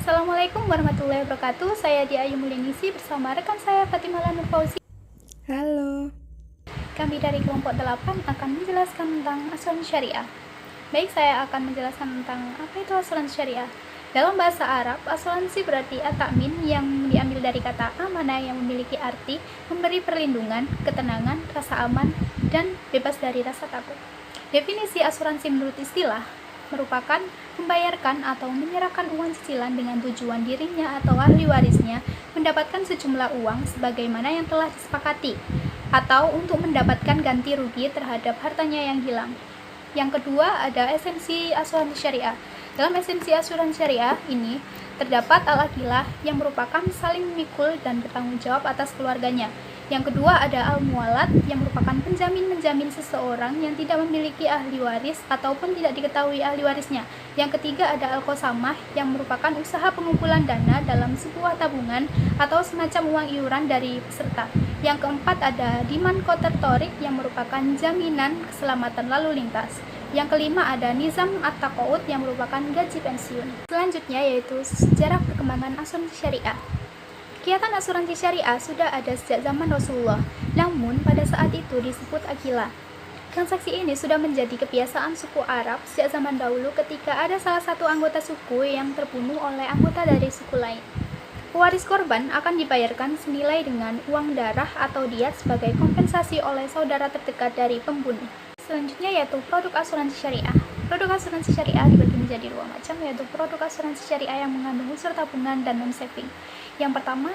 Assalamualaikum warahmatullahi wabarakatuh. Saya Dia Ayu Mulyningsi bersama rekan saya Fatimah Lanur Fauzi. Halo. Kami dari kelompok 8 akan menjelaskan tentang asuransi syariah. Baik, saya akan menjelaskan tentang apa itu asuransi syariah. Dalam bahasa Arab, asuransi berarti at-ta'min yang diambil dari kata amanah yang memiliki arti memberi perlindungan, ketenangan, rasa aman, dan bebas dari rasa takut. Definisi asuransi menurut istilah merupakan membayarkan atau menyerahkan uang cicilan dengan tujuan dirinya atau ahli warisnya mendapatkan sejumlah uang sebagaimana yang telah disepakati atau untuk mendapatkan ganti rugi terhadap hartanya yang hilang. Yang kedua ada esensi asuransi syariah. Dalam esensi asuransi syariah ini terdapat al-aqilah yang merupakan saling memikul dan bertanggung jawab atas keluarganya. Yang kedua ada al-muwalat yang merupakan penjamin-menjamin seseorang yang tidak memiliki ahli waris ataupun tidak diketahui ahli warisnya. Yang ketiga ada al-qosamah yang merupakan usaha pengumpulan dana dalam sebuah tabungan atau semacam uang iuran dari peserta. Yang keempat ada diman koter torik yang merupakan jaminan keselamatan lalu lintas. Yang kelima ada nizam at-taqaud yang merupakan gaji pensiun. Selanjutnya yaitu sejarah perkembangan asuransi syariah. Kegiatan asuransi syariah sudah ada sejak zaman Rasulullah, namun pada saat itu disebut aqilah. Transaksi ini sudah menjadi kebiasaan suku Arab sejak zaman dahulu ketika ada salah satu anggota suku yang terbunuh oleh anggota dari suku lain. Pewaris korban akan dibayarkan senilai dengan uang darah atau diat sebagai kompensasi oleh saudara terdekat dari pembunuh. Selanjutnya yaitu produk asuransi syariah. Produk asuransi syariah dibagi menjadi dua macam, yaitu produk asuransi syariah yang mengandung unsur tabungan dan non-saving. Yang pertama,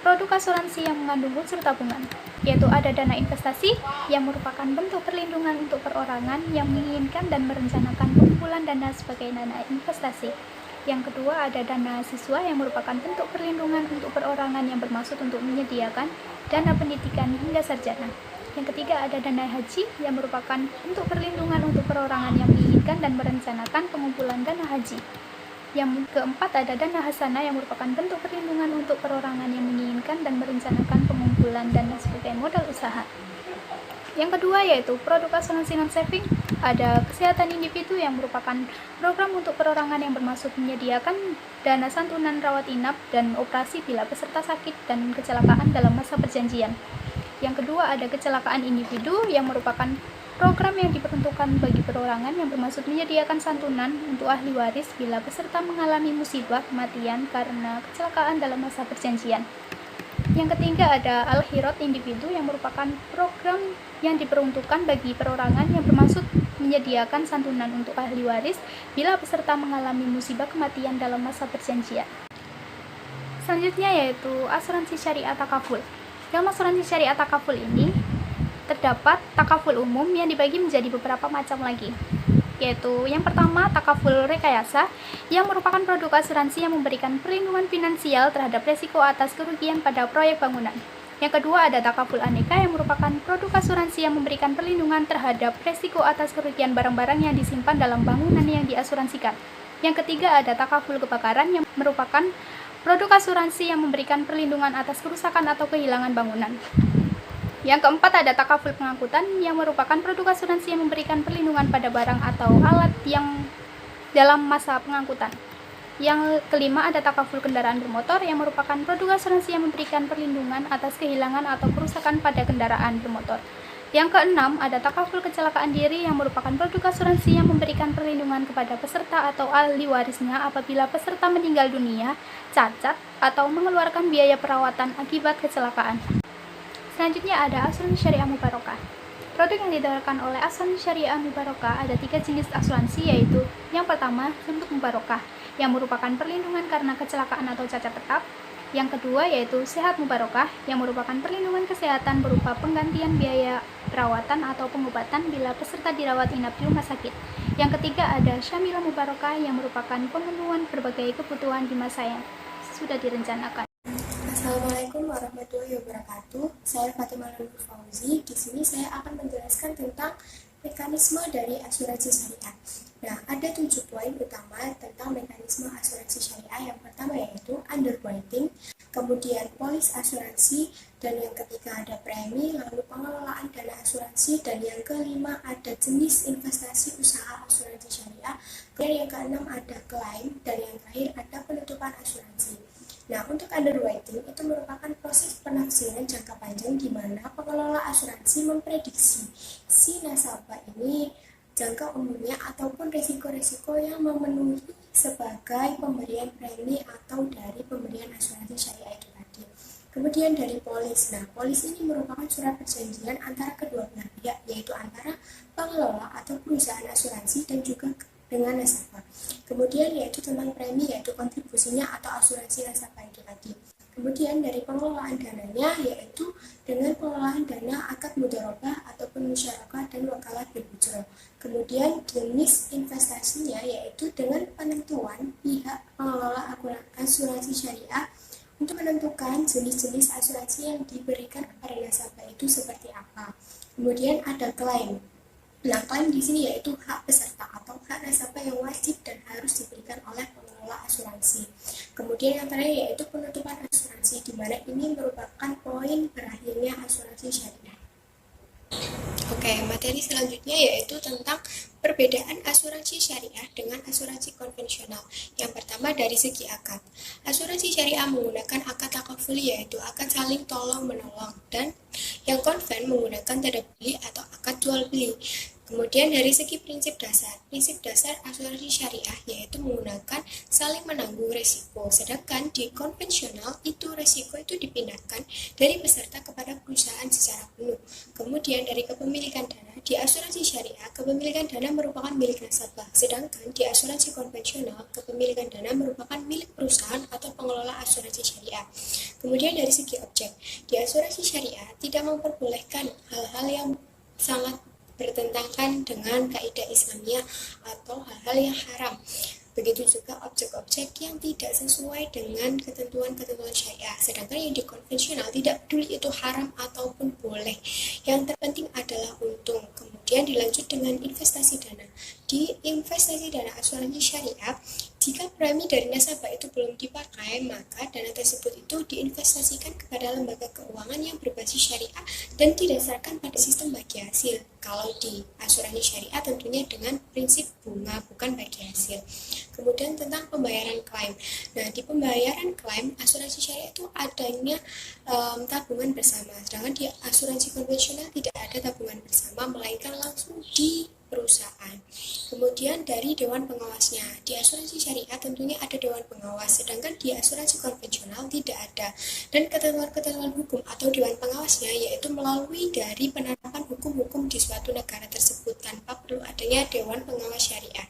produk asuransi yang mengandung unsur tabungan, yaitu ada dana investasi yang merupakan bentuk perlindungan untuk perorangan yang menginginkan dan merencanakan pengumpulan dana sebagai dana investasi. Yang kedua ada dana siswa yang merupakan bentuk perlindungan untuk perorangan yang bermaksud untuk menyediakan dana pendidikan hingga sarjana. Yang ketiga ada dana haji yang merupakan bentuk perlindungan untuk perorangan yang menginginkan dan merencanakan pengumpulan dana haji. Yang keempat ada dana hasanah yang merupakan bentuk perlindungan untuk perorangan yang menginginkan dan merencanakan pengumpulan dana sebagai modal usaha. Yang kedua yaitu produk asuransi non-saving. Ada kesehatan individu yang merupakan program untuk perorangan yang bermaksud menyediakan dana santunan rawat inap dan operasi bila peserta sakit dan kecelakaan dalam masa perjanjian. Yang kedua ada kecelakaan individu yang merupakan program yang diperuntukkan bagi perorangan yang bermaksud menyediakan santunan untuk ahli waris bila peserta mengalami musibah kematian karena kecelakaan dalam masa perjanjian. Yang ketiga ada al-hirot individu yang merupakan program yang diperuntukkan bagi perorangan yang bermaksud menyediakan santunan untuk ahli waris bila peserta mengalami musibah kematian dalam masa perjanjian. Selanjutnya yaitu asuransi syariah takaful. Dalam asuransi syariah takaful ini terdapat takaful umum yang dibagi menjadi beberapa macam lagi, yaitu yang pertama takaful rekayasa yang merupakan produk asuransi yang memberikan perlindungan finansial terhadap resiko atas kerugian pada proyek bangunan. Yang kedua ada takaful aneka yang merupakan produk asuransi yang memberikan perlindungan terhadap resiko atas kerugian barang-barang yang disimpan dalam bangunan yang diasuransikan. Yang ketiga ada takaful kebakaran yang merupakan produk asuransi yang memberikan perlindungan atas kerusakan atau kehilangan bangunan. Yang keempat ada takaful pengangkutan yang merupakan produk asuransi yang memberikan perlindungan pada barang atau alat yang dalam masa pengangkutan. Yang kelima ada takaful kendaraan bermotor yang merupakan produk asuransi yang memberikan perlindungan atas kehilangan atau kerusakan pada kendaraan bermotor. Yang keenam ada takaful kecelakaan diri yang merupakan produk asuransi yang memberikan perlindungan kepada peserta atau ahli warisnya apabila peserta meninggal dunia, cacat, atau mengeluarkan biaya perawatan akibat kecelakaan. Selanjutnya ada asuransi syariah mubarokah. Produk yang ditawarkan oleh asuransi syariah mubarokah ada 3 jenis asuransi, yaitu yang pertama bentuk mubarokah yang merupakan perlindungan karena kecelakaan atau cacat tetap. Yang kedua yaitu sehat mubarokah yang merupakan perlindungan kesehatan berupa penggantian biaya perawatan atau pengobatan bila peserta dirawat inap di rumah sakit. Yang ketiga ada syamilah mubarokah yang merupakan pemenuhan berbagai kebutuhan di masa yang sudah direncanakan. Assalamualaikum warahmatullahi wabarakatuh. Saya Fatimah Lanur Fauzi. Di sini saya akan menjelaskan tentang mekanisme dari asuransi syariah. Nah, ada 7 poin utama tentang mekanisme asuransi syariah. Yang pertama yaitu underwriting. kemudian polis asuransi, dan yang ketiga ada premi, lalu pengelolaan dana asuransi, dan yang kelima ada jenis investasi usaha asuransi syariah, dan yang keenam ada klaim, dan yang terakhir ada penutupan asuransi. Nah, untuk underwriting itu merupakan proses penafsiran jangka panjang di mana pengelola asuransi memprediksi si nasabah ini jangka umurnya ataupun risiko-risiko yang memenuhi sebagai pemberian premi atau dari pemberian asuransi syariah itu tadi. Kemudian dari polis. Nah, polis ini merupakan surat perjanjian antara kedua belah pihak, yaitu antara pengelola atau perusahaan asuransi dan juga dengan nasabah. Kemudian yaitu tentang premi, yaitu kontribusinya atau asuransi nasabah itu tadi. Kemudian dari pengelolaan dananya, yaitu dengan pengelolaan dana akad mudharabah ataupun musyarakah dan wakalat bil ujrah. Kemudian jenis investasinya, yaitu dengan penentuan pihak pengelola asuransi syariah untuk menentukan jenis-jenis asuransi yang diberikan kepada nasabah itu seperti apa. Kemudian ada klaim. Nah, klaim di sini yaitu hak peserta atau hak nasabah yang wajib dan harus diberikan oleh pengelola asuransi. Kemudian yang terakhir yaitu penutupan asuransi, di mana ini merupakan poin berakhirnya asuransi syariah. Oke, materi selanjutnya yaitu tentang perbedaan asuransi syariah dengan asuransi konvensional. Yang pertama dari segi akad. Asuransi syariah menggunakan akad takafuli, yaitu akad saling tolong-menolong, dan yang konven menggunakan tanda beli atau akad jual beli. Kemudian dari segi prinsip dasar asuransi syariah yaitu menggunakan saling menanggung resiko, sedangkan di konvensional itu resiko itu dipindahkan dari peserta kepada perusahaan secara penuh. Kemudian dari kepemilikan dana, di asuransi syariah kepemilikan dana merupakan milik nasabah, sedangkan di asuransi konvensional kepemilikan dana merupakan milik perusahaan atau pengelola asuransi syariah. Kemudian dari segi objek, di asuransi syariah tidak memperbolehkan hal-hal yang sangat bertentangan dengan kaidah Islamiyah atau hal-hal yang haram. Begitu juga objek-objek yang tidak sesuai dengan ketentuan-ketentuan syariah. Sedangkan yang di konvensional tidak peduli itu haram ataupun boleh. Yang terpenting adalah untung. Kemudian dilanjut dengan investasi dana. Di investasi dana asuransi syariah, jika premi dari nasabah itu belum dipakai, maka dana tersebut itu diinvestasikan kepada lembaga keuangan yang berbasis syariah dan didasarkan pada sistem bagi hasil. Kalau di asuransi syariah tentunya dengan prinsip bunga, bukan bagi hasil. Kemudian tentang pembayaran klaim. Nah, di pembayaran klaim asuransi syariah itu adanya tabungan bersama, sedangkan di asuransi konvensional tidak ada tabungan bersama, melainkan langsung di perusahaan. Kemudian dari dewan pengawasnya, di asuransi syariah tentunya ada dewan pengawas, sedangkan di asuransi konvensional tidak ada. Dan ketentuan-ketentuan hukum atau dewan pengawasnya yaitu melalui dari penerapan hukum-hukum di suatu negara tersebut tanpa perlu adanya dewan pengawas syariah.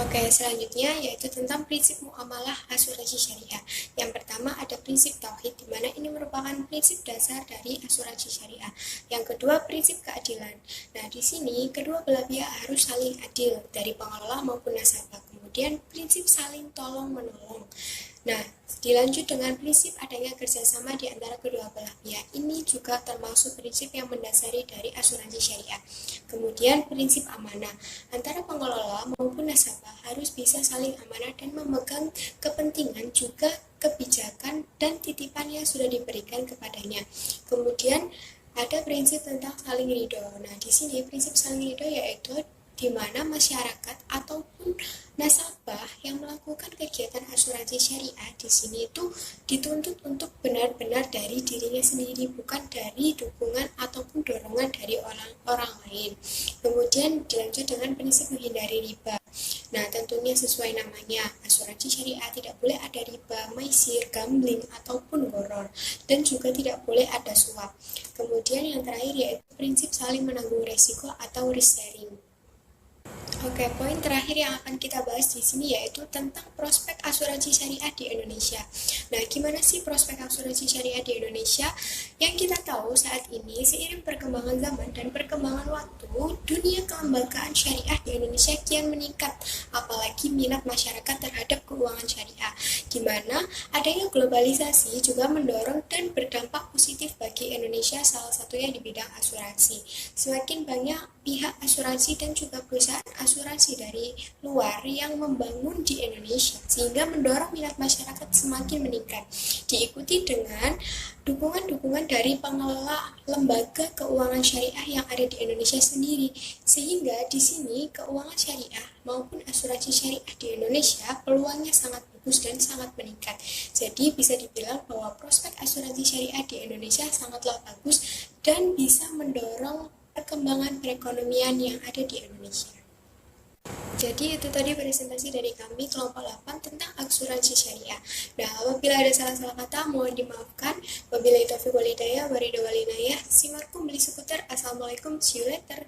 Oke, selanjutnya yaitu tentang prinsip muamalah asuransi syariah. Yang pertama ada prinsip tauhid, di mana ini merupakan prinsip dasar dari asuransi syariah. Yang kedua prinsip keadilan. Nah, di sini kedua belah pihak harus saling adil, dari pengelola maupun nasabah. Kemudian prinsip saling tolong-menolong. Nah, dilanjut dengan prinsip adanya kerjasama di antara kedua belah pihak. Ini juga termasuk prinsip yang mendasari dari asuransi syariah. Kemudian prinsip amanah. Antara pengelola maupun nasabah harus bisa saling amanah dan memegang kepentingan juga kebijakan dan titipan yang sudah diberikan kepadanya. Kemudian ada prinsip tentang saling ridho. Nah, di sini prinsip saling ridho yaitu di mana masyarakat ataupun nasabah yang melakukan kegiatan asuransi syariah di sini itu dituntut untuk benar-benar dari dirinya sendiri, bukan dari dukungan ataupun dorongan dari orang lain. Kemudian dilanjut dengan prinsip menghindari riba. Nah, tentunya sesuai namanya, asuransi syariah tidak boleh ada riba, maisir, gambling, ataupun goror, dan juga tidak boleh ada suap. Kemudian yang terakhir yaitu prinsip saling menanggung resiko atau risk sharing. Oke, poin terakhir yang akan kita bahas di sini yaitu tentang prospek asuransi syariah di Indonesia. Nah, gimana sih prospek asuransi syariah di Indonesia? Yang kita tahu saat ini, seiring perkembangan zaman dan perkembangan waktu, dunia kelembagaan syariah di Indonesia kian meningkat, apalagi minat masyarakat terhadap keuangan syariah, di mana adanya globalisasi juga mendorong dan berdampak positif bagi Indonesia, salah satunya di bidang asuransi. Semakin banyak pihak asuransi dan juga perusahaan asuransi dari luar yang membangun di Indonesia, sehingga mendorong minat masyarakat semakin meningkat, diikuti dengan dukungan-dukungan dari pengelola lembaga keuangan syariah yang ada di Indonesia sendiri, sehingga di sini keuangan syariah maupun asuransi syariah di Indonesia peluangnya sangat bagus dan sangat meningkat. Jadi bisa dibilang bahwa prospek asuransi syariah di Indonesia sangatlah bagus dan bisa mendorong perkembangan perekonomian yang ada di Indonesia. Jadi itu tadi presentasi dari kami kelompok 8 tentang asuransi syariah. Nah, apabila ada salah-salah kata mohon dimaafkan. Wabillahi taufiq wal hidayah, waridho wal inayah. Simarkum beli seputar. Assalamualaikum, see you later.